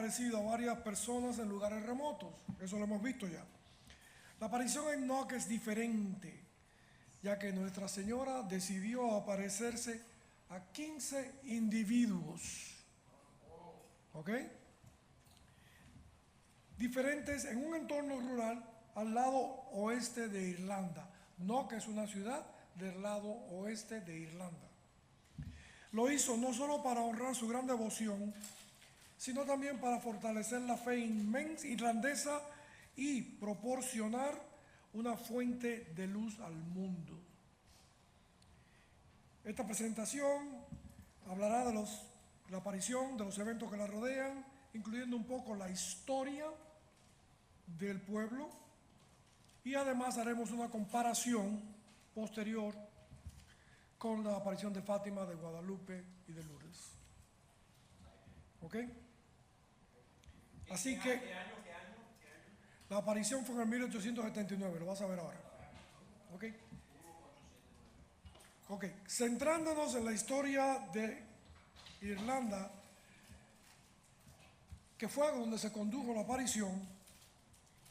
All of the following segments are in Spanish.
aparecido a varias personas en lugares remotos. Eso lo hemos visto ya. La aparición en Enoch es diferente, ya que Nuestra Señora decidió aparecerse a 15 individuos. ¿Ok? Diferentes en un entorno rural al lado oeste de Irlanda. Enoch es una ciudad del lado oeste de Irlanda. Lo hizo no solo para honrar su gran devoción, sino también para fortalecer la fe irlandesa y proporcionar una fuente de luz al mundo. Esta presentación hablará de la aparición, de los eventos que la rodean, incluyendo un poco la historia del pueblo, y además haremos una comparación posterior con la aparición de Fátima, de Guadalupe y de Lourdes. ¿Ok? Así que ¿Qué año? la aparición fue en el 1879, lo vas a ver ahora. ¿Ok? Ok, centrándonos en la historia de Irlanda, que fue donde se condujo la aparición,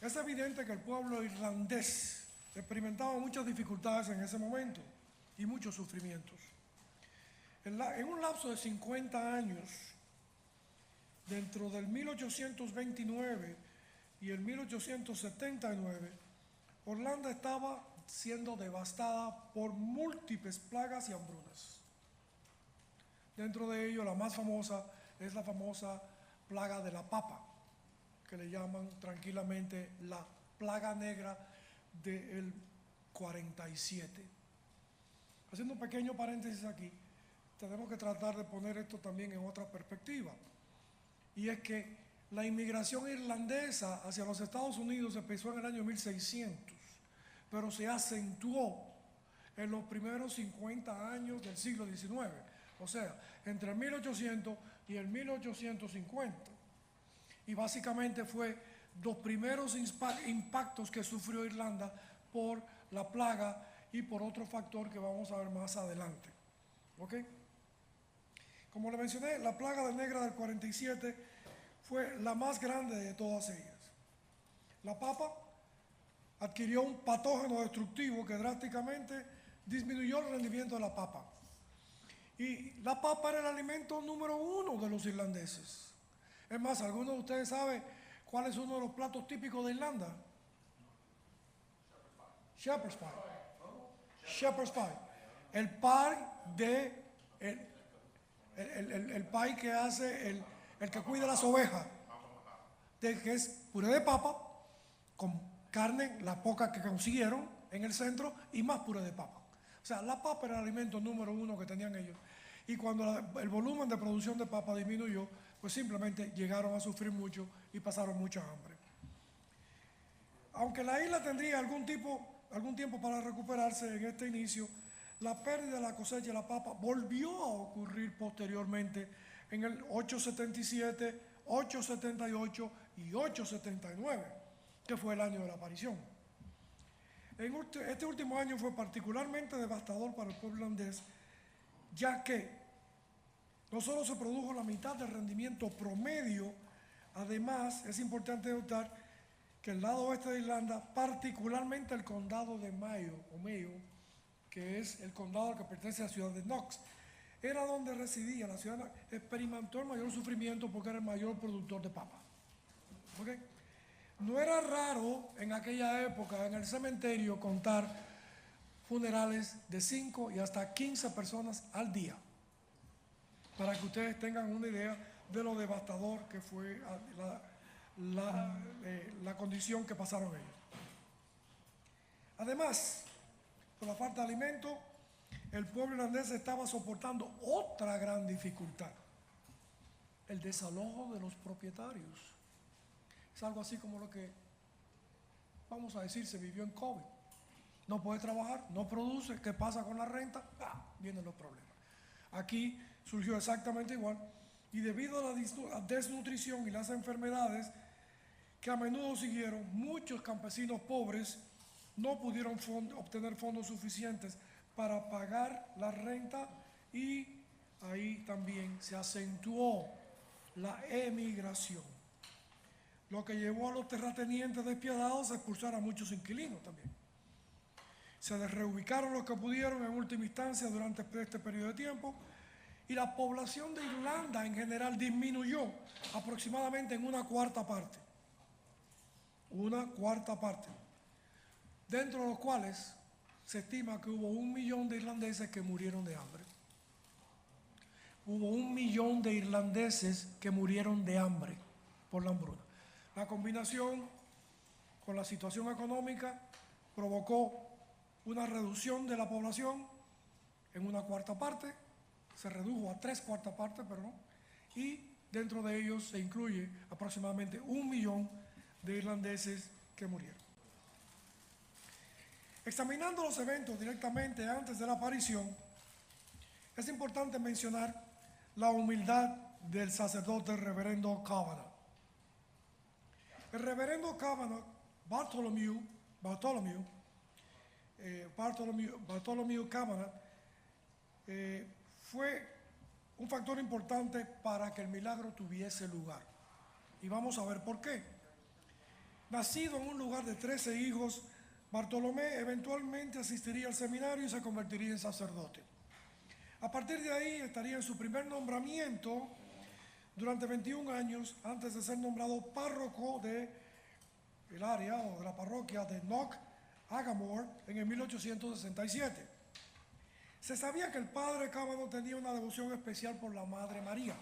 es evidente que el pueblo irlandés experimentaba muchas dificultades en ese momento y muchos sufrimientos. En un lapso de 50 años, dentro del 1829 y el 1879, Irlanda estaba siendo devastada por múltiples plagas y hambrunas. Dentro de ello, la más famosa es la famosa plaga de la papa, que le llaman tranquilamente la plaga negra del 47. Haciendo un pequeño paréntesis aquí, tenemos que tratar de poner esto también en otra perspectiva. Y es que la inmigración irlandesa hacia los Estados Unidos empezó en el año 1600, pero se acentuó en los primeros 50 años del siglo XIX, o sea, entre el 1800 y el 1850. Y básicamente fue los primeros impactos que sufrió Irlanda por la plaga y por otro factor que vamos a ver más adelante. ¿Ok? Como le mencioné, la plaga de negra del 47 fue la más grande de todas ellas. La papa adquirió un patógeno destructivo que drásticamente disminuyó el rendimiento de la papa. Y la papa era el alimento número 1 de los irlandeses. Es más, ¿alguno de ustedes sabe cuál es uno de los platos típicos de Irlanda? Shepherd's pie. Shepherd's pie. El pie el pie que hace el que cuida las ovejas, que es puré de papa con carne, la poca que consiguieron en el centro, y más puré de papa. O sea, la papa era el alimento número 1 que tenían ellos. Y cuando el volumen de producción de papa disminuyó, pues simplemente llegaron a sufrir mucho y pasaron mucha hambre. Aunque la isla tendría algún tiempo para recuperarse en este inicio, la pérdida de la cosecha de la papa volvió a ocurrir posteriormente en el 877, 878 y 879, que fue el año de la aparición. Este último año fue particularmente devastador para el pueblo irlandés, ya que no solo se produjo la mitad del rendimiento promedio, además es importante notar que el lado oeste de Irlanda, particularmente el condado de Mayo, que es el condado al que pertenece a la ciudad de Knox, era donde residía la ciudad, experimentó el mayor sufrimiento porque era el mayor productor de papa. ¿Okay? No era raro en aquella época en el cementerio contar funerales de 5 y hasta 15 personas al día, para que ustedes tengan una idea de lo devastador que fue la condición que pasaron ellos. Además, por la falta de alimento, el pueblo irlandés estaba soportando otra gran dificultad: el desalojo de los propietarios. Es algo así como lo que, vamos a decir, se vivió en COVID. No puede trabajar, no produce, ¿qué pasa con la renta? Vienen los problemas. Aquí surgió exactamente igual, y debido a la desnutrición y las enfermedades que a menudo siguieron, muchos campesinos pobres no pudieron obtener fondos suficientes para pagar la renta, y ahí también se acentuó la emigración. lo que llevó a los terratenientes despiadados a expulsar a muchos inquilinos también. Se reubicaron los que pudieron en última instancia durante este periodo de tiempo, y la población de Irlanda en general disminuyó aproximadamente en una cuarta parte. Una cuarta parte. Dentro de los cuales se estima que hubo 1 millón de irlandeses que murieron de hambre. Hubo 1 millón de irlandeses que murieron de hambre por la hambruna. La combinación con la situación económica provocó una reducción de la población en una cuarta parte, se redujo a 3/4 partes, perdón, y dentro de ellos se incluye aproximadamente 1 millón de irlandeses que murieron. Examinando los eventos directamente antes de la aparición, es importante mencionar la humildad del sacerdote reverendo Kavanagh. El reverendo Kavanagh, Bartholomew Kavanagh, fue un factor importante para que el milagro tuviese lugar. Y vamos a ver por qué. Nacido en un lugar de 13 hijos, Bartolomé eventualmente asistiría al seminario y se convertiría en sacerdote. A partir de ahí estaría en su primer nombramiento durante 21 años antes de ser nombrado párroco del área o de la parroquia de Knock Agamore en el 1867. Se sabía que el padre Kavanagh tenía una devoción especial por la Madre María,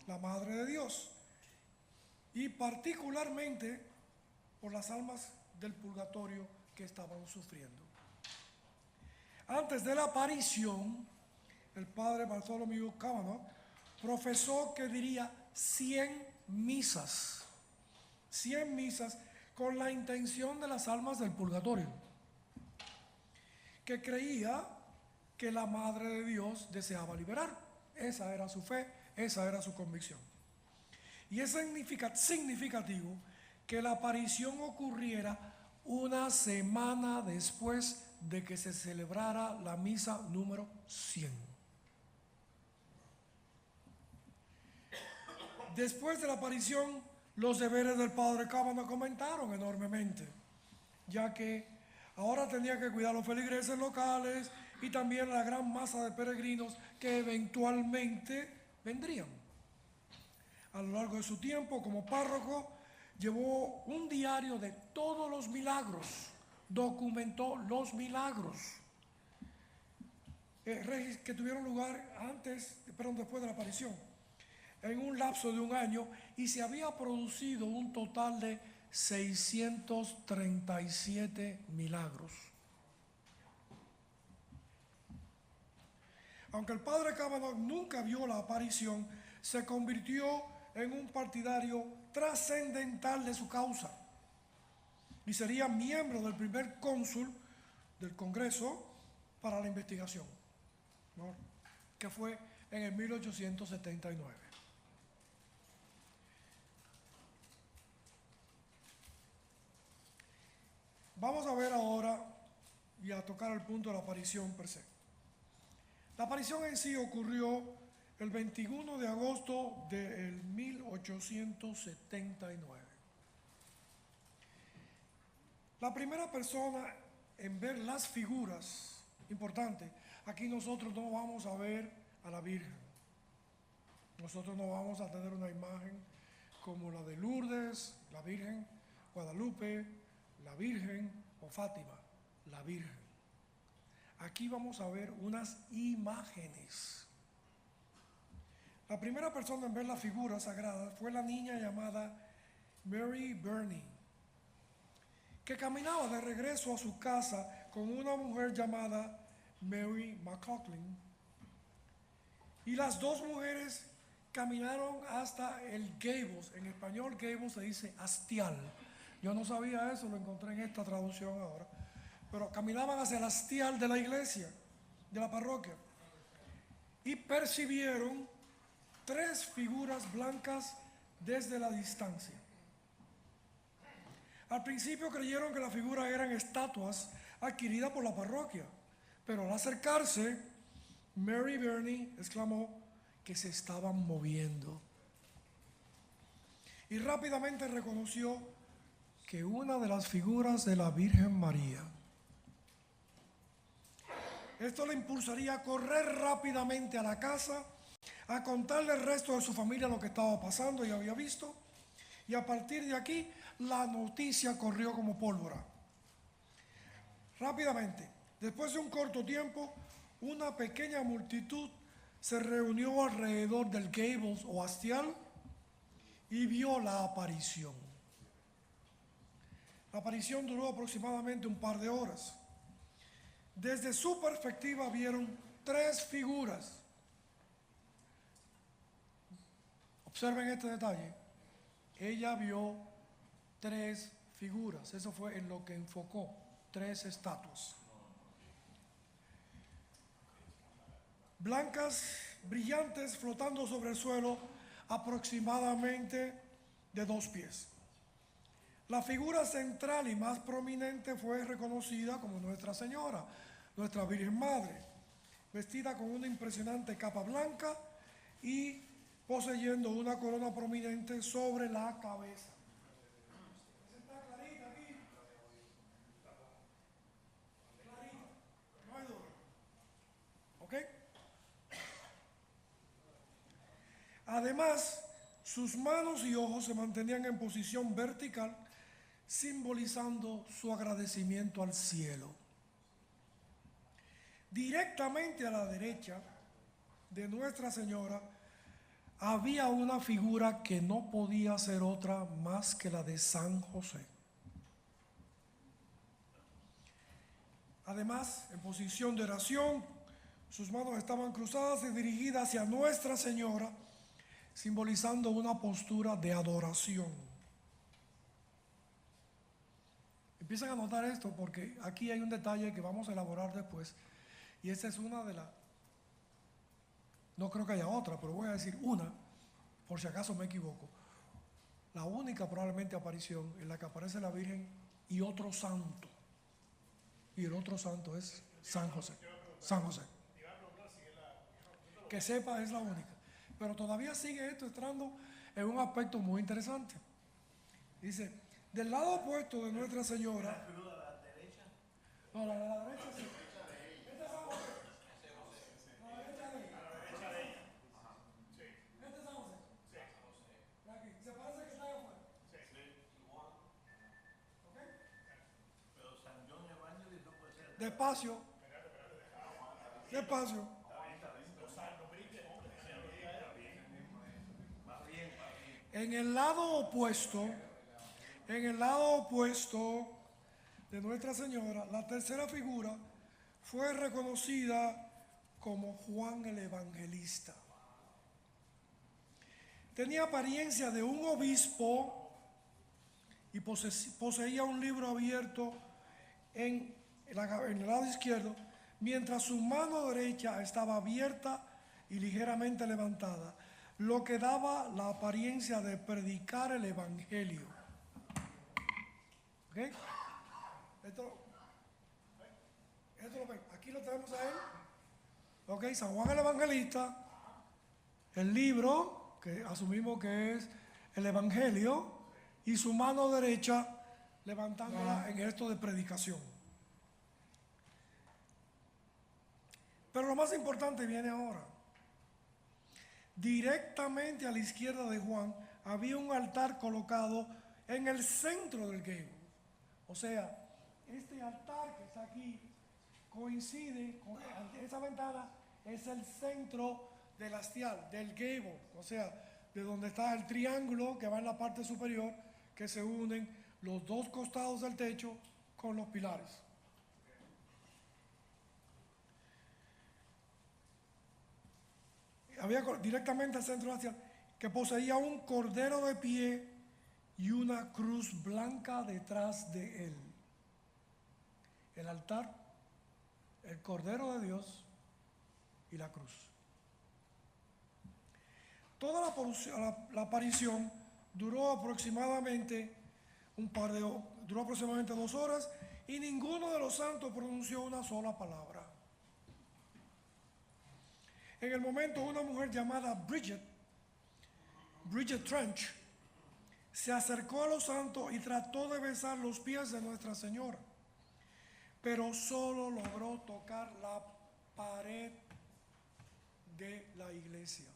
la Madre de Dios, y particularmente por las almas del purgatorio que estaban sufriendo. Antes de la aparición, el padre Bartholomew Kavanagh profesó que diría 100 misas con la intención de las almas del purgatorio, que creía que la Madre de Dios deseaba liberar. Esa era su fe, esa era su convicción. Y es significativo que la aparición ocurriera una semana después de que se celebrara la misa número 100. Después de la aparición, los deberes del padre Kavanagh aumentaron enormemente, ya que ahora tenía que cuidar a los feligreses locales y también la gran masa de peregrinos que eventualmente vendrían. A lo largo de su tiempo como párroco, llevó un diario de todos los milagros, documentó los milagros que tuvieron lugar después de la aparición, en un lapso de 1 año, y se había producido un total de 637 milagros. Aunque el padre Kavanagh nunca vio la aparición, se convirtió en un partidario trascendental de su causa y sería miembro del primer cónsul del Congreso para la investigación, ¿no?, que fue en el 1879. Vamos a ver ahora y a tocar el punto de la aparición per se. La aparición en sí ocurrió el 21 de agosto del 1879. La primera persona en ver las figuras, importante, aquí nosotros no vamos a ver a la Virgen. Nosotros no vamos a tener una imagen como la de Lourdes, la Virgen, Guadalupe, la Virgen o Fátima, la Virgen. Aquí vamos a ver unas imágenes. La primera persona en ver la figura sagrada fue la niña llamada Mary Burney, que caminaba de regreso a su casa con una mujer llamada Mary McLaughlin. Y las dos mujeres caminaron hasta el Gables. En español Gables se dice hastial. Yo no sabía eso, lo encontré en esta traducción ahora. Pero caminaban hacia el hastial de la iglesia, de la parroquia, y percibieron 3 figuras blancas desde la distancia. Al principio creyeron que las figuras eran estatuas adquiridas por la parroquia, pero al acercarse, Mary Burney exclamó que se estaban moviendo. y rápidamente reconoció que una de las figuras de la Virgen María. Esto le impulsaría a correr rápidamente a la casa, a contarle al resto de su familia lo que estaba pasando y había visto, y a partir de aquí la noticia corrió como pólvora. Rápidamente, después de un corto tiempo, una pequeña multitud se reunió alrededor del Gables o hastial y vio la aparición. La aparición duró aproximadamente un par de horas. Desde su perspectiva vieron 3 figuras. Observen este detalle. Ella vio 3 figuras. Eso fue en lo que enfocó. 3 estatuas. Blancas, brillantes, flotando sobre el suelo, aproximadamente de 2 pies. La figura central y más prominente fue reconocida como Nuestra Señora, nuestra Virgen Madre, vestida con una impresionante capa blanca y poseyendo una corona prominente sobre la cabeza. ¿Está clarita aquí? Clarita, no hay duda. ¿Ok? Además, sus manos y ojos se mantenían en posición vertical, simbolizando su agradecimiento al cielo. Directamente a la derecha de Nuestra Señora había una figura que no podía ser otra más que la de San José. Además, en posición de oración, sus manos estaban cruzadas y dirigidas hacia Nuestra Señora, simbolizando una postura de adoración. Empiezan a notar esto porque aquí hay un detalle que vamos a elaborar después, y esa es una de las, no creo que haya otra, pero voy a decir una, por si acaso me equivoco, la única probablemente aparición en la que aparece la Virgen y otro santo, y el otro santo es San José. San José. Que sepa, es la única. Pero todavía sigue esto entrando en un aspecto muy interesante. Dice, del lado opuesto de Nuestra Señora. No, la de la derecha sí. Este es San José. La derecha de ella. Este es San José. Aquí. Se parece que está ahí afuera. ¿Ok? Pero San John Evangelist no puede ser. Despacio. Despacio. En el lado opuesto de Nuestra Señora, la tercera figura fue reconocida como Juan el Evangelista. Tenía apariencia de un obispo y poseía un libro abierto en el lado izquierdo, mientras su mano derecha estaba abierta y ligeramente levantada, lo que daba la apariencia de predicar el Evangelio. ¿Ok? Esto lo ven. Aquí lo tenemos a él. ¿Ok? San Juan el Evangelista. El libro, que asumimos que es el Evangelio, y su mano derecha levantándola en gesto de predicación. Pero lo más importante viene ahora. Directamente a la izquierda de Juan había un altar colocado en el centro del gable. O sea, este altar que está aquí coincide con esa ventana, es el centro del hastial, del gable, o sea, de donde está el triángulo que va en la parte superior, que se unen los 2 costados del techo con los pilares. Había directamente al centro hacia que poseía un cordero de pie y una cruz blanca detrás de él. El altar, el cordero de Dios y la cruz. Toda la aparición duró aproximadamente 2 horas y ninguno de los santos pronunció una sola palabra. En el momento, una mujer llamada Bridget Trench se acercó a los santos y trató de besar los pies de Nuestra Señora, pero solo logró tocar la pared de la iglesia.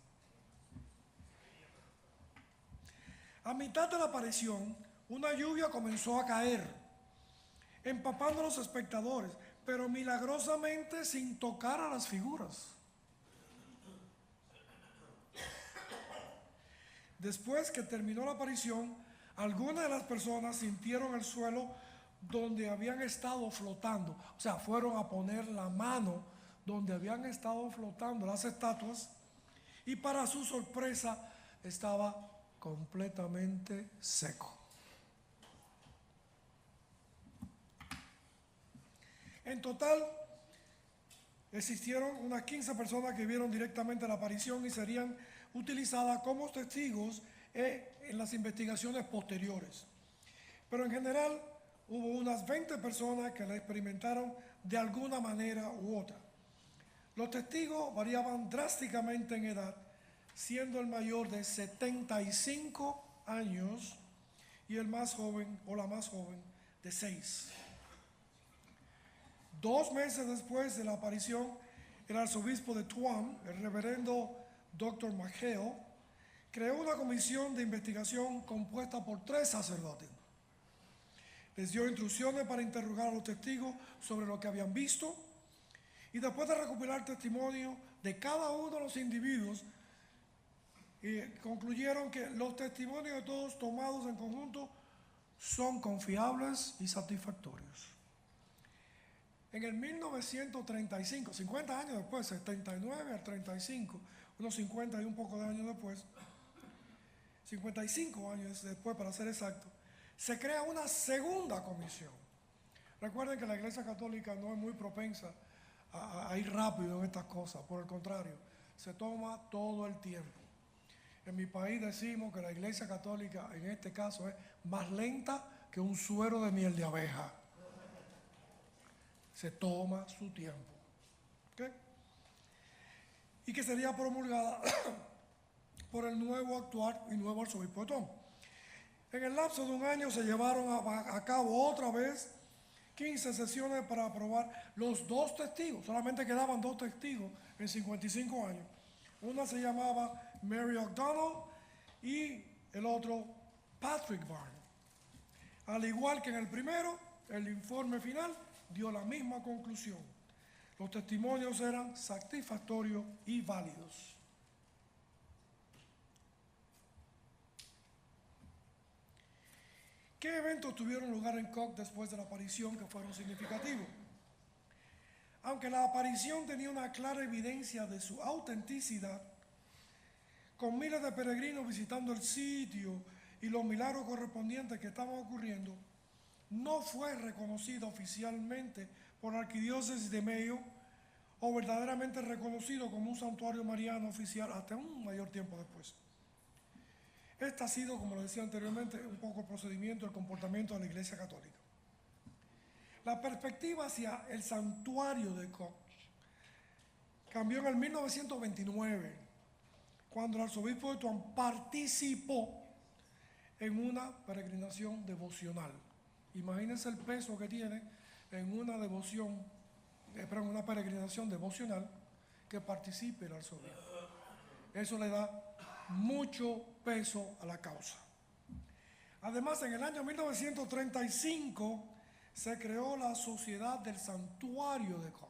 A mitad de la aparición, una lluvia comenzó a caer, empapando a los espectadores, pero milagrosamente sin tocar a las figuras. Después que terminó la aparición, algunas de las personas sintieron el suelo donde habían estado flotando. O sea, fueron a poner la mano donde habían estado flotando las estatuas y para su sorpresa estaba completamente seco. En total, existieron unas 15 personas que vieron directamente la aparición y serían utilizadas como testigos en las investigaciones posteriores. Pero en general hubo unas 20 personas que la experimentaron de alguna manera u otra. Los testigos variaban drásticamente en edad, siendo el mayor de 75 años y el más joven o la más joven de 6. 2 meses después de la aparición, el arzobispo de Tuam, el reverendo Dr. McHale, creó una comisión de investigación compuesta por 3 sacerdotes. Les dio instrucciones para interrogar a los testigos sobre lo que habían visto y después de recopilar testimonio de cada uno de los individuos, concluyeron que los testimonios de todos tomados en conjunto son confiables y satisfactorios. En el 1935, 50 años después, 79 al 35, unos 50 y un poco de años después, 55 años después para ser exacto, se crea una segunda comisión. Recuerden que la Iglesia Católica no es muy propensa a ir rápido en estas cosas, por el contrario, se toma todo el tiempo. En mi país decimos que la Iglesia Católica en este caso es más lenta que un suero de miel de abeja. Se toma su tiempo. ¿Okay? Y que sería promulgada por el nuevo actual y nuevo arzobispo de Tuam. En el lapso de un año se llevaron a cabo otra vez 15 sesiones para aprobar los 2 testigos. Solamente quedaban 2 testigos en 55 años. Una se llamaba Mary O'Donnell y el otro Patrick Barnes. Al igual que en el primero, el informe final dio la misma conclusión. Los testimonios eran satisfactorios y válidos. ¿Qué eventos tuvieron lugar en Cook después de la aparición que fueron significativos? Aunque la aparición tenía una clara evidencia de su autenticidad, con miles de peregrinos visitando el sitio y los milagros correspondientes que estaban ocurriendo, no fue reconocido oficialmente por la Arquidiócesis de Mayo o verdaderamente reconocido como un santuario mariano oficial hasta un mayor tiempo después. Este ha sido, como lo decía anteriormente, un poco el procedimiento, el comportamiento de la Iglesia Católica. La perspectiva hacia el santuario de Cook cambió en el 1929, cuando el arzobispo de Tuam participó en una peregrinación devocional. Imagínense el peso que tiene en una una peregrinación devocional que participe el arzobispo. Eso le da mucho peso a la causa. Además, en el año 1935 se creó la Sociedad del Santuario de Cook.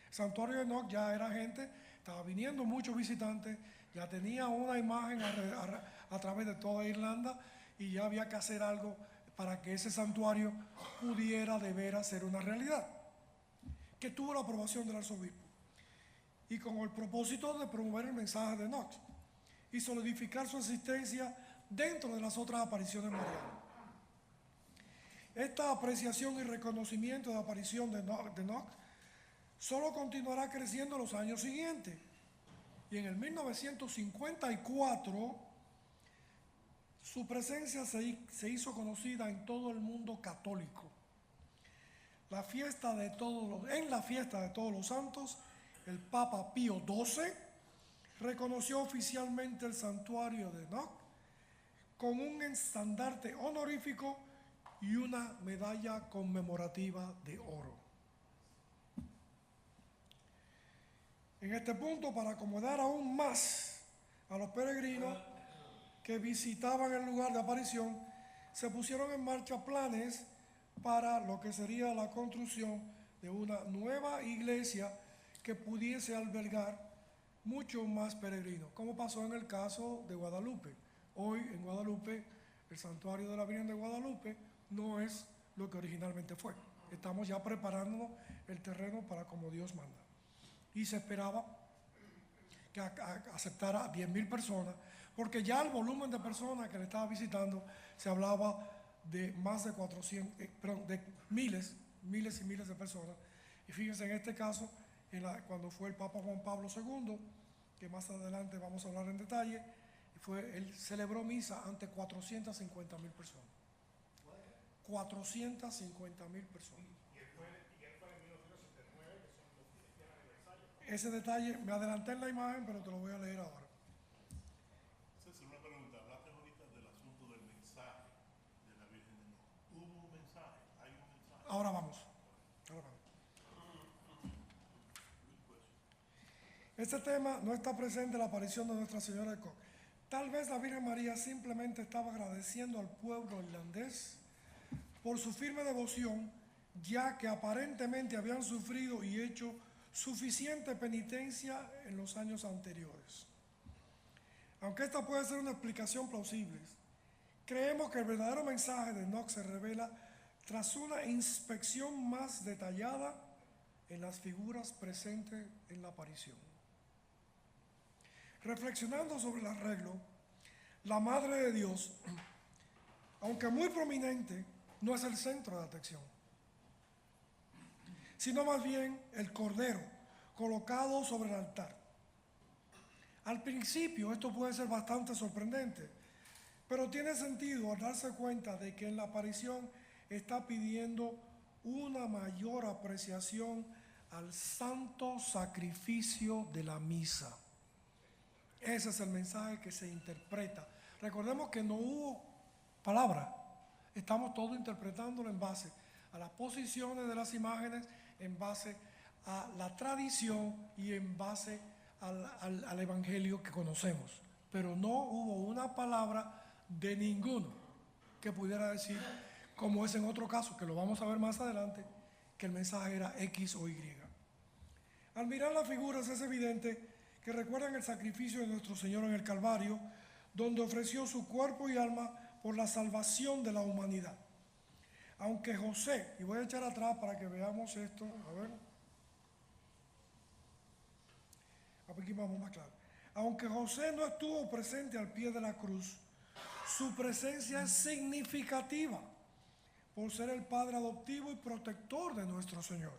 El Santuario de Cook ya era gente, estaba viniendo muchos visitantes, ya tenía una imagen a través de toda Irlanda y ya había que hacer algo para que ese santuario pudiera de veras ser una realidad, que tuvo la aprobación del arzobispo y con el propósito de promover el mensaje de Knox y solidificar su existencia dentro de las otras apariciones marianas. Esta apreciación y reconocimiento de la aparición de Knox solo continuará creciendo en los años siguientes. Y en el 1954 su presencia se hizo conocida en todo el mundo católico. En la fiesta de todos los santos, el Papa Pío XII reconoció oficialmente el santuario de Knox con un estandarte honorífico y una medalla conmemorativa de oro. En este punto, para acomodar aún más a los peregrinos que visitaban el lugar de aparición, se pusieron en marcha planes para lo que sería la construcción de una nueva iglesia que pudiese albergar muchos más peregrinos, como pasó en el caso de Guadalupe. Hoy en Guadalupe, el santuario de la Virgen de Guadalupe no es lo que originalmente fue. Estamos ya preparándonos el terreno para como Dios manda. Y se esperaba que aceptara 10,000 personas, porque ya el volumen de personas que le estaba visitando se hablaba de más de 400, de miles y miles de personas. Y fíjense en este caso, cuando fue el Papa Juan Pablo II, que más adelante vamos a hablar en detalle, él celebró misa ante 450,000 personas. 450,000 personas. Y él fue en 1979, que son los 10 aniversarios. Ese detalle, me adelanté en la imagen, pero te lo voy a leer ahora. César, una pregunta. Hablaste ahorita del asunto del mensaje de la Virgen de Enoch. ¿Hubo un mensaje? ¿Hay un mensaje? Ahora vamos. Este tema no está presente en la aparición de Nuestra Señora de Cook. Tal vez la Virgen María simplemente estaba agradeciendo al pueblo irlandés por su firme devoción, ya que aparentemente habían sufrido y hecho suficiente penitencia en los años anteriores. Aunque esta puede ser una explicación plausible, creemos que el verdadero mensaje de Enoch se revela tras una inspección más detallada en las figuras presentes en la aparición. Reflexionando sobre el arreglo, la Madre de Dios, aunque muy prominente, no es el centro de atención, sino más bien el Cordero colocado sobre el altar. Al principio esto puede ser bastante sorprendente, pero tiene sentido al darse cuenta de que en la aparición está pidiendo una mayor apreciación al santo sacrificio de la misa. Ese es el mensaje que se interpreta. Recordemos que no hubo palabra. Estamos todos interpretándolo en base a las posiciones de las imágenes, en base a la tradición y en base al evangelio que conocemos. Pero no hubo una palabra de ninguno que pudiera decir, como es en otro caso, que lo vamos a ver más adelante, que el mensaje era X o Y. Al mirar las figuras es evidente que recuerdan el sacrificio de nuestro Señor en el Calvario, donde ofreció su cuerpo y alma por la salvación de la humanidad. Aunque José, y voy a echar atrás para que veamos esto, a ver, aquí vamos más claro. Aunque José no estuvo presente al pie de la cruz, su presencia es significativa por ser el padre adoptivo y protector de nuestro Señor.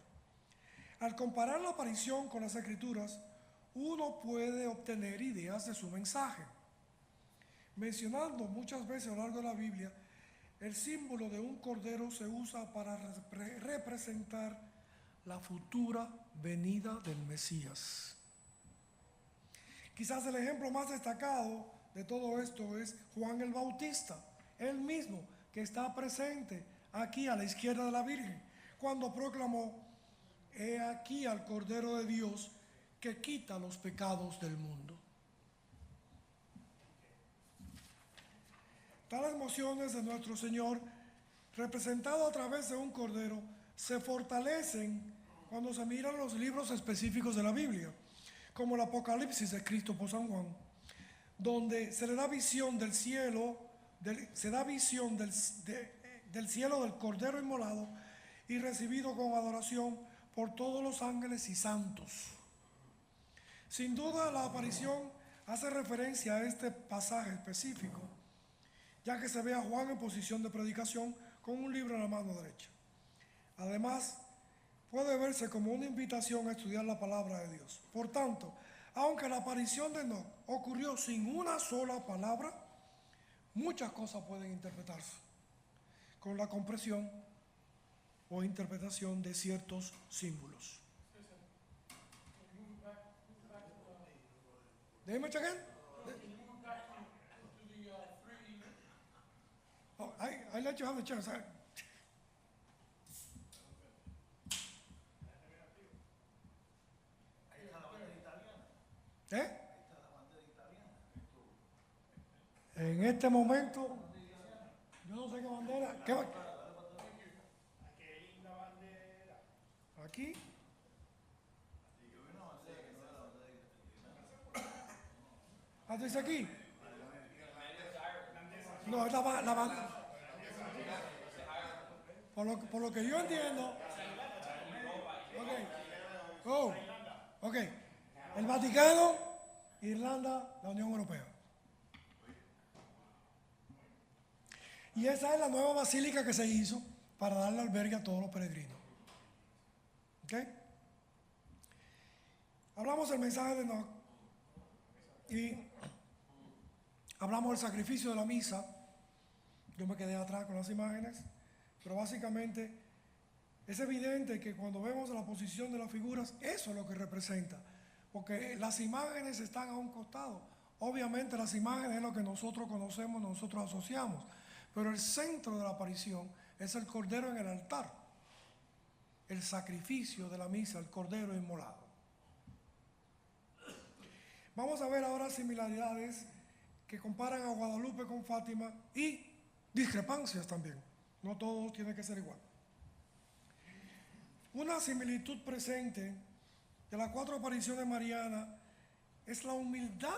Al comparar la aparición con las Escrituras, uno puede obtener ideas de su mensaje. Mencionando muchas veces a lo largo de la Biblia, el símbolo de un cordero se usa para representar la futura venida del Mesías. Quizás el ejemplo más destacado de todo esto es Juan el Bautista, él mismo que está presente aquí a la izquierda de la Virgen, cuando proclamó: "He aquí al Cordero de Dios que quita los pecados del mundo". Tales emociones de nuestro Señor, representado a través de un cordero, se fortalecen cuando se miran los libros específicos de la Biblia, como el Apocalipsis escrito por San Juan, donde se le da visión del cielo, del cielo del Cordero inmolado y recibido con adoración por todos los ángeles y santos. Sin duda la aparición hace referencia a este pasaje específico, ya que se ve a Juan en posición de predicación con un libro en la mano derecha. Además, puede verse como una invitación a estudiar la palabra de Dios. Por tanto, aunque la aparición de Enoch ocurrió sin una sola palabra, muchas cosas pueden interpretarse con la comprensión o interpretación de ciertos símbolos. Déjeme chequear. I let you have the chance. ¿Eh? En este momento, yo no sé qué bandera. Aquí. ¿Ah, dice aquí? No, es la bandera. Por lo que yo entiendo. Ok. Oh, ok. El Vaticano, Irlanda, la Unión Europea. Y esa es la nueva basílica que se hizo para darle albergue a todos los peregrinos. ¿Ok? Hablamos del mensaje de Enoch y hablamos del sacrificio de la misa. Yo me quedé atrás con las imágenes, pero básicamente es evidente que cuando vemos la posición de las figuras, eso es lo que representa, porque las imágenes están a un costado. Obviamente las imágenes es lo que nosotros conocemos, nosotros asociamos, pero el centro de la aparición es el cordero en el altar, el sacrificio de la misa, el cordero inmolado. Vamos a ver ahora similaridades que comparan a Guadalupe con Fátima y discrepancias también. No todo tiene que ser igual. Una similitud presente de las 4 apariciones marianas es la humildad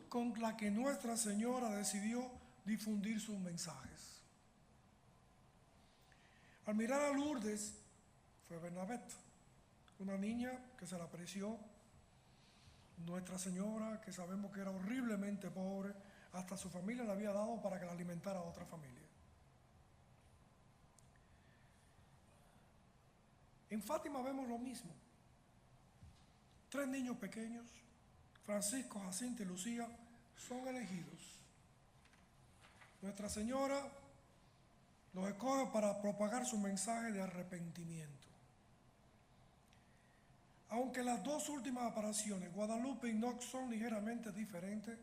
con la que Nuestra Señora decidió difundir sus mensajes. Al mirar a Lourdes, fue Bernadette, una niña que se le apareció Nuestra Señora, que sabemos que era horriblemente pobre, hasta su familia le había dado para que la alimentara a otra familia. En Fátima vemos lo mismo. 3 niños pequeños, Francisco, Jacinta y Lucía, son elegidos. Nuestra Señora los escoge para propagar su mensaje de arrepentimiento. Aunque las 2 últimas apariciones, Guadalupe y Enoch, son ligeramente diferentes,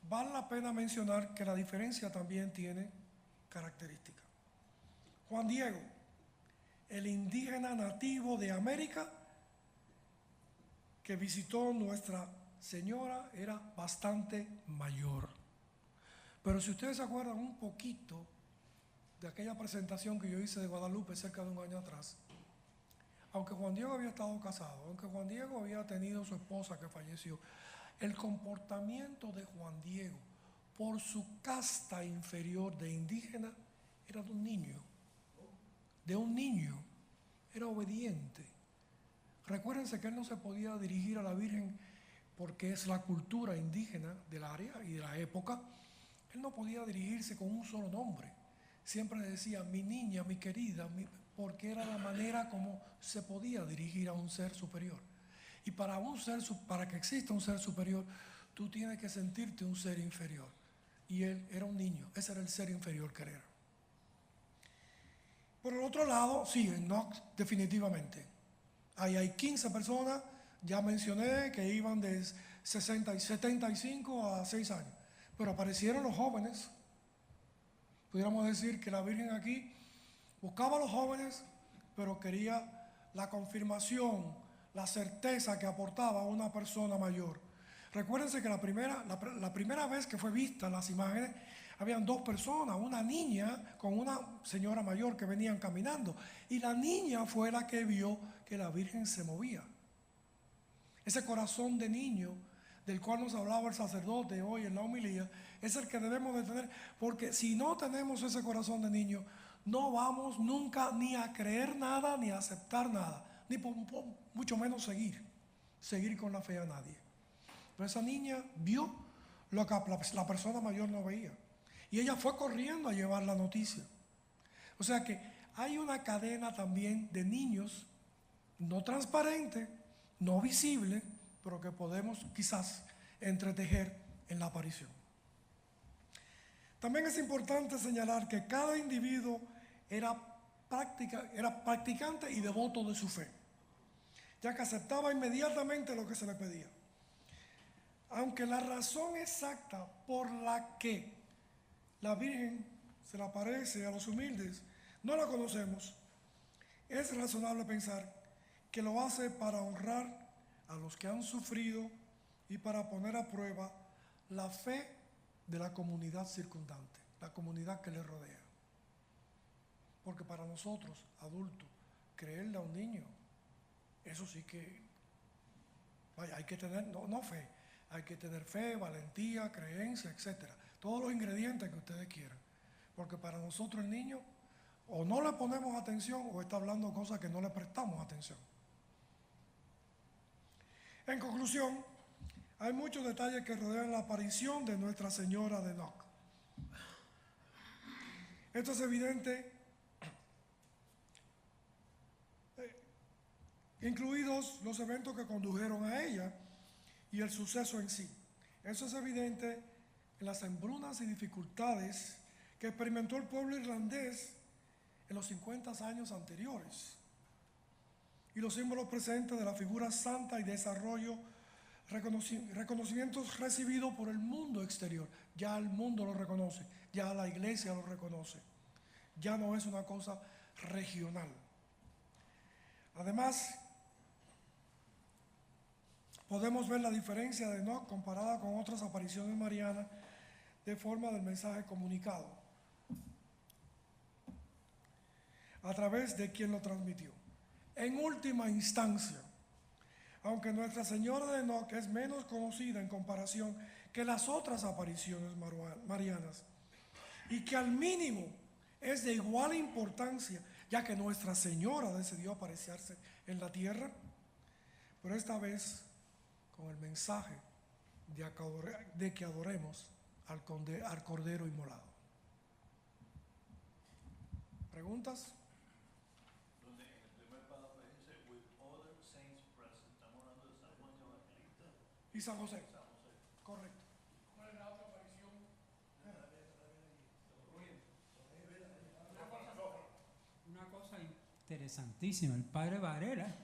vale la pena mencionar que la diferencia también tiene características. Juan Diego, el indígena nativo de América que visitó Nuestra Señora, era bastante mayor. Pero si ustedes se acuerdan un poquito de aquella presentación que yo hice de Guadalupe cerca de un año atrás, aunque Juan Diego había estado casado, aunque Juan Diego había tenido su esposa que falleció, el comportamiento de Juan Diego por su casta inferior de indígena era de un niño, era obediente. Recuérdense que él no se podía dirigir a la Virgen porque es la cultura indígena del área y de la época. Él no podía dirigirse con un solo nombre. Siempre decía mi niña, mi querida, porque era la manera como se podía dirigir a un ser superior. Y para que exista un ser superior, tú tienes que sentirte un ser inferior. Y él era un niño, ese era el ser inferior que era. Por el otro lado, sí, Enoch definitivamente. Ahí hay 15 personas, ya mencioné que iban de 75 a 6 años. Pero aparecieron los jóvenes. Pudiéramos decir que la Virgen aquí buscaba a los jóvenes, pero quería la confirmación, la certeza que aportaba una persona mayor. Recuérdense que la primera vez que fue vista las imágenes, habían 2 personas, una niña con una señora mayor que venían caminando, y la niña fue la que vio que la Virgen se movía. Ese corazón de niño del cual nos hablaba el sacerdote hoy en la homilía, es el que debemos de tener, porque si no tenemos ese corazón de niño, no vamos nunca ni a creer nada, ni a aceptar nada, ni mucho menos seguir con la fe a nadie. Pero esa niña vio lo que la persona mayor no veía, y ella fue corriendo a llevar la noticia. O sea que hay una cadena también de niños no transparente, no visible, pero que podemos quizás entretejer en la aparición. También es importante señalar que cada individuo era practicante y devoto de su fe, ya que aceptaba inmediatamente lo que se le pedía. Aunque la razón exacta por la que la Virgen se le aparece a los humildes, no la conocemos, es razonable pensar que lo hace para honrar a los que han sufrido y para poner a prueba la fe de la comunidad circundante, la comunidad que le rodea. Porque para nosotros, adultos, creerle a un niño, eso sí que, vaya, hay que tener, no fe, hay que tener fe, valentía, creencia, etcétera. Todos los ingredientes que ustedes quieran. Porque para nosotros el niño, o no le ponemos atención, o está hablando cosas que no le prestamos atención. En conclusión, hay muchos detalles que rodean la aparición de Nuestra Señora de Enoch. Esto es evidente, incluidos los eventos que condujeron a ella y el suceso en sí. Eso es evidente en las hambrunas y dificultades que experimentó el pueblo irlandés en los 50 años anteriores, y los símbolos presentes de la figura santa y desarrollo, reconocimientos recibidos por el mundo exterior. Ya el mundo lo reconoce, ya la iglesia lo reconoce, ya no es una cosa regional. Además, podemos ver la diferencia de Enoch comparada con otras apariciones marianas de forma del mensaje comunicado, a través de quien lo transmitió. En última instancia, aunque Nuestra Señora de Enoch es menos conocida en comparación que las otras apariciones marianas, y que al mínimo es de igual importancia, ya que Nuestra Señora decidió aparecerse en la tierra, pero esta vez con el mensaje de que adoremos al Cordero inmolado. ¿Preguntas? Donde en el primer párrafo dice, with other saints present, estamos hablando de San Juan de Evangelista. Y San José. San José. Correcto. ¿Cuál es la otra aparición? Una cosa interesantísima, el padre Varela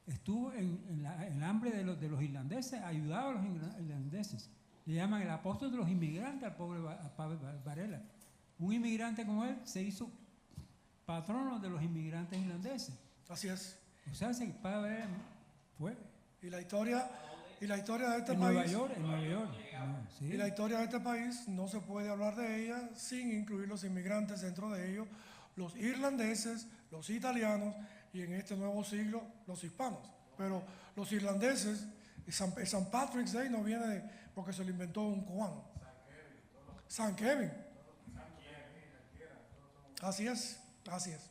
estuvo en el hambre de los irlandeses, ayudaba a los irlandeses. Le llaman el apóstol de los inmigrantes al padre Varela. Un inmigrante como él se hizo patrono de los inmigrantes irlandeses. Así es. O sea, el padre Varela fue Y la historia de este en país. En Nueva York. Sí. Y la historia de este país no se puede hablar de ella sin incluir los inmigrantes dentro de ellos, los irlandeses, los italianos y en este nuevo siglo los hispanos. Pero los irlandeses, San Patrick's Day no viene porque se lo inventó un cubano. San Kevin. Así es, así es.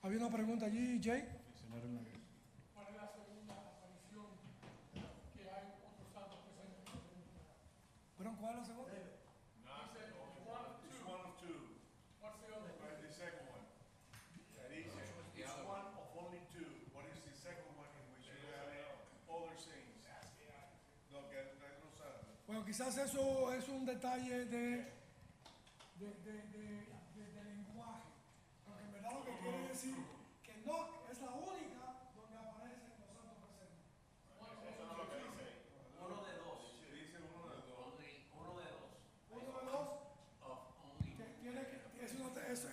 Había una pregunta allí, Jay. ¿Cuál es la segunda aparición que hay otros santos presentes? ¿Pero cuál es la segunda? Dice one of It's two. one of two. What's the other? What is the second one? That is, it's one of only two. What is the second one in which you have other saints? No, que hay otros santos. Bueno, quizás eso es un detalle de lenguaje, porque en verdad lo que quiere decir que Enoch es la única donde aparecen los santos presentes. Eso no es lo que dice. Uno de dos. Dice uno de dos. Uno de dos. Uno de dos,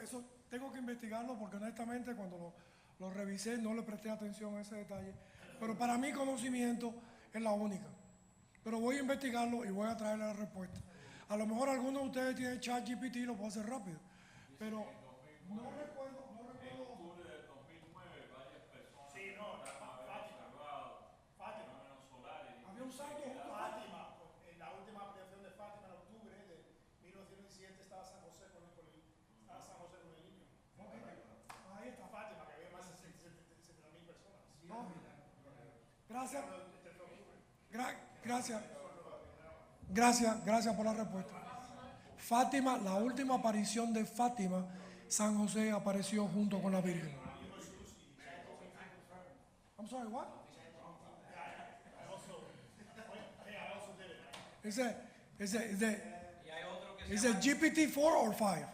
eso tengo que investigarlo porque honestamente cuando lo revisé no le presté atención a ese detalle, pero para mi conocimiento es la única. Pero voy a investigarlo y voy a traerle la respuesta. A lo mejor alguno de ustedes tiene ChatGPT y lo puede hacer rápido, pero no recuerdo. En octubre del 2009, varias personas Sí, no, Fátima. fenómenos solares. Había un santo junto a Fátima, en la última aparición de Fátima en octubre de 1917 estaba San José con el niño. Ahí está. Fátima, que había más de 70.000 personas. No. Gracias. Este fue octubre. Gracias por la respuesta. Fátima, la última aparición de Fátima, San José apareció junto con la Virgen. I'm sorry, what? Is it GPT-4 or 5?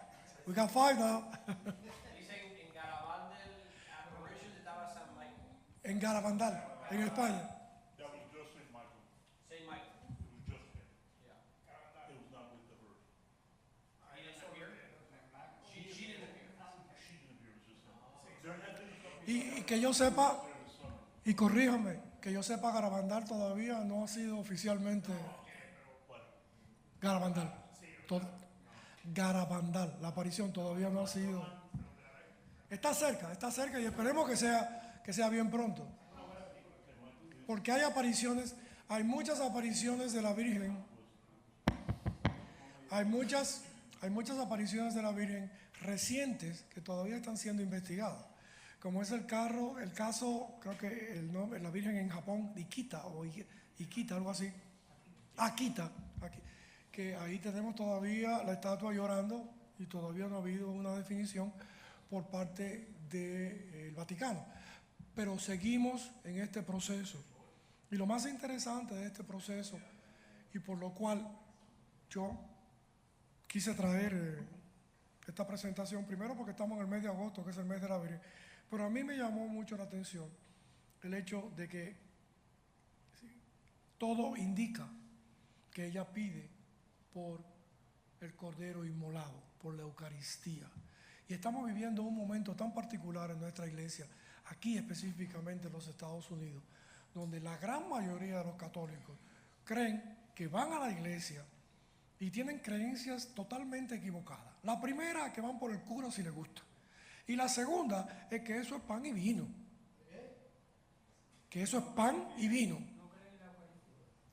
We got 5 now. Dicen en Garabandal, Apparitions estaba San Michael, En Garabandal, en España. That was just Saint Michael. Saint Michael. It was just him. Yeah. It was not with the bird. He didn't appear. que yo sepa, y corríjame, que yo sepa, Garabandal todavía no ha sido oficialmente Garabandal. Garabandal, la aparición todavía no ha sido. Está cerca y esperemos que sea bien pronto. Porque hay apariciones, hay muchas apariciones de la Virgen. Hay muchas apariciones de la Virgen recientes que todavía están siendo investigadas. Como es el caso, creo que el nombre, la Virgen en Japón, Ikita o Ikita, algo así. Akita, que ahí tenemos todavía la estatua llorando y todavía no ha habido una definición por parte del Vaticano. Pero seguimos en este proceso. Y lo más interesante de este proceso, y por lo cual yo quise traer esta presentación, primero porque estamos en el mes de agosto, que es el mes de la Virgen, pero a mí me llamó mucho la atención el hecho de que todo indica que ella pide por el Cordero inmolado, por la Eucaristía. Y estamos viviendo un momento tan particular en nuestra iglesia, aquí específicamente en los Estados Unidos, donde la gran mayoría de los católicos creen que van a la iglesia y tienen creencias totalmente equivocadas. La primera, que van por el cura si les gusta. Y la segunda es que eso es pan y vino. Que eso es pan y vino.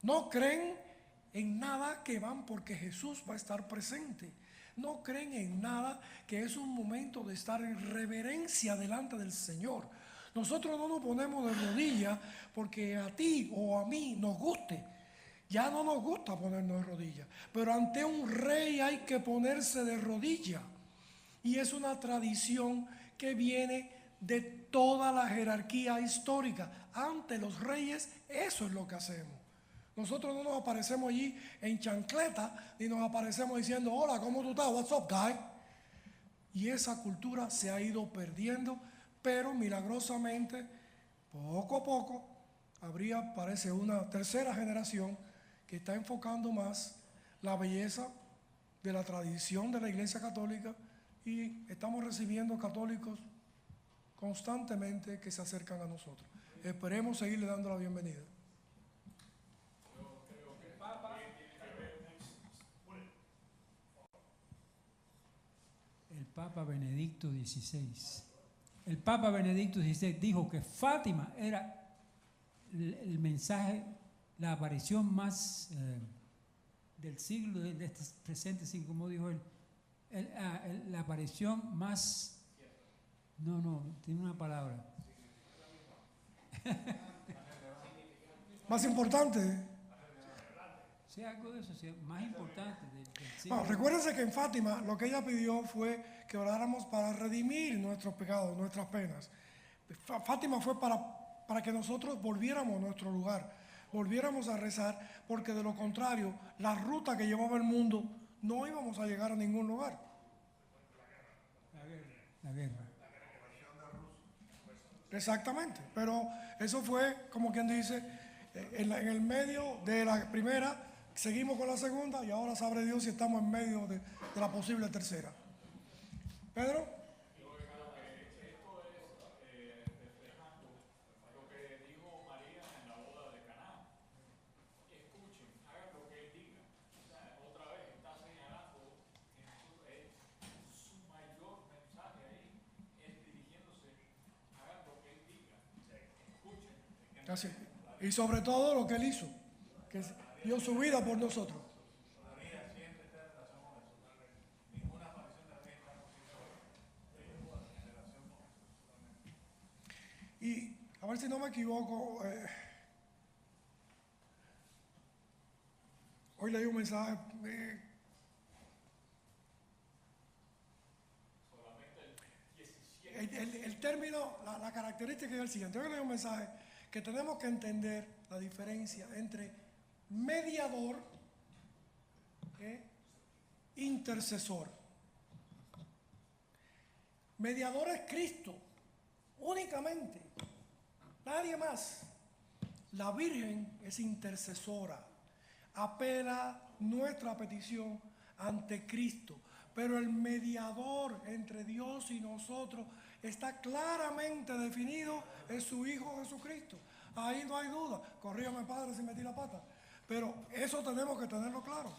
No creen en nada, que van porque Jesús va a estar presente. No creen en nada, que es un momento de estar en reverencia delante del Señor. Nosotros no nos ponemos de rodillas porque a ti o a mí nos guste. Ya no nos gusta ponernos de rodillas, pero ante un rey hay que ponerse de rodillas. Y es una tradición que viene de toda la jerarquía histórica. Ante los reyes, eso es lo que hacemos. Nosotros no nos aparecemos allí en chancleta, ni nos aparecemos diciendo, hola, ¿cómo tú estás? What's up, guy? Y esa cultura se ha ido perdiendo, pero milagrosamente, poco a poco, parece una tercera generación que está enfocando más la belleza de la tradición de la Iglesia Católica, y estamos recibiendo católicos constantemente que se acercan a nosotros. Esperemos seguirle dando la bienvenida. El Papa Benedicto XVI. El Papa Benedicto XVI dijo que Fátima era el mensaje, la aparición más del siglo, de este presente siglo, como dijo él, la aparición más, tiene una palabra. Más importante. Sí, algo de eso, sí, más importante del siglo. Bueno, recuérdense que en Fátima lo que ella pidió fue que oráramos para redimir nuestros pecados, nuestras penas. Fátima fue para que nosotros volviéramos a nuestro lugar, volviéramos a rezar, porque de lo contrario, la ruta que llevaba el mundo, no íbamos a llegar a ningún lugar. La guerra. Exactamente, pero eso fue, como quien dice, en el medio de la primera, seguimos con la segunda, y ahora sabrá Dios si estamos en medio de la posible tercera. Pedro. Así. Y sobre todo lo que él hizo, que dio su vida por nosotros. Y a ver si no me equivoco, hoy leí un mensaje. El término, la característica es el siguiente. Hoy leí un mensaje que tenemos que entender la diferencia entre mediador e intercesor. Mediador es Cristo, únicamente, nadie más. La Virgen es intercesora, apela nuestra petición ante Cristo, pero el mediador entre Dios y nosotros está claramente definido en su Hijo Jesucristo. Ahí no hay duda. Corrígame, Padre, si metí la pata. Pero eso tenemos que tenerlo claro.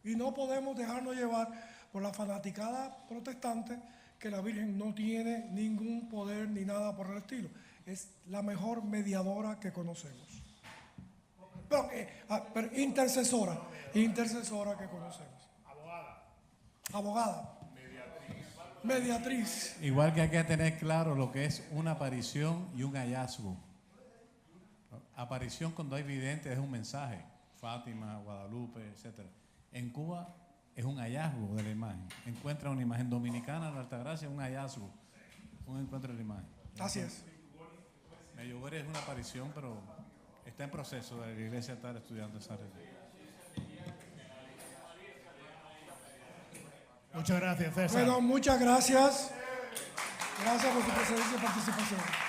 Y no podemos dejarnos llevar por la fanaticada protestante que la Virgen no tiene ningún poder ni nada por el estilo. Es la mejor mediadora que conocemos. Pero intercesora que conocemos. Abogada. Mediatriz. Igual que hay que tener claro lo que es una aparición y un hallazgo. Aparición cuando hay vidente es un mensaje, Fátima, Guadalupe, etc. En Cuba es un hallazgo de la imagen. Encuentra una imagen dominicana en la Altagracia, un hallazgo, un encuentro de la imagen. Así es. Medjugorje es una aparición, pero está en proceso de la iglesia estar estudiando esa religión. Muchas gracias, César. Bueno, muchas gracias. Gracias por su presencia y participación.